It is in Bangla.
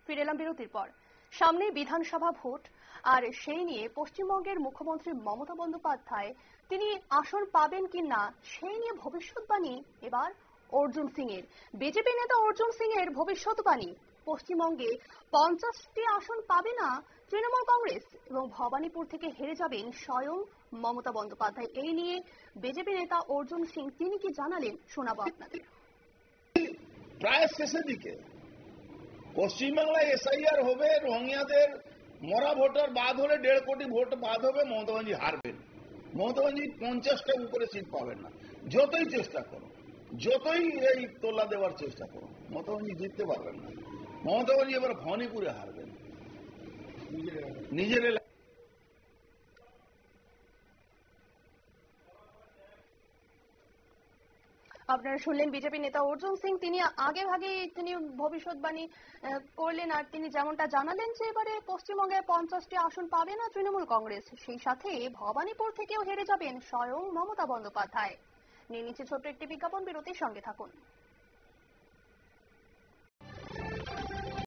ফিরে এলাম বিরতির পর। সামনে বিধানসভা ভোট, আর সেই নিয়ে পশ্চিমবঙ্গের মুখ্যমন্ত্রী মমতা বন্দ্যোপাধ্যায় তিনি আসন পাবেন কিনা সেই নিয়ে ভবিষ্যৎবাণী এবার অর্জুন সিং এর। বিজেপি নেতা অর্জুন সিং এর ভবিষ্যৎবাণী, পশ্চিমবঙ্গে 50টি আসন পাবে না তৃণমূল কংগ্রেস এবং ভবানীপুর থেকে হেরে যাবেন স্বয়ং মমতা বন্দ্যোপাধ্যায়। এই নিয়ে বিজেপি নেতা অর্জুন সিং তিনি কি জানালেন শোনাবো আপনাদের। প্রায় শেষের দিকে পশ্চিমবাংলায় এসআইআর হবে, রোহিঙ্গাদের মরা ভোটার বাদ হলে 1.5 কোটি ভোট বাদ হবে, মমতা ব্যানার্জি হারবেন। মমতা ব্যানার্জি 50টার উপরে সিট পাবেন না, যতই চেষ্টা করো, যতই এই তোলা দেওয়ার চেষ্টা করো, মমতা ব্যানার্জি জিততে পারবেন না। মমতা ব্যানার্জি এবার ভবানীপুরে হারবেন নিজের এলাকায়। আপনারা শুনলেন বিজেপি নেতা অর্জুন সিং, তিনি আগে ভাগে তিনি ভবিষ্যৎবাণী করলেন, আর তিনি যেমনটা জানালেন যে এবারে পশ্চিমবঙ্গে 50টি আসন পাবে না তৃণমূল কংগ্রেস, সেই সাথে ভবানীপুর থেকেও হেরে যাবেন স্বয়ং মমতা বন্দ্যোপাধ্যায়। নিয়ে নিচ্ছে ছোট্ট একটি বিজ্ঞাপন বিরতির সঙ্গে থাকুন।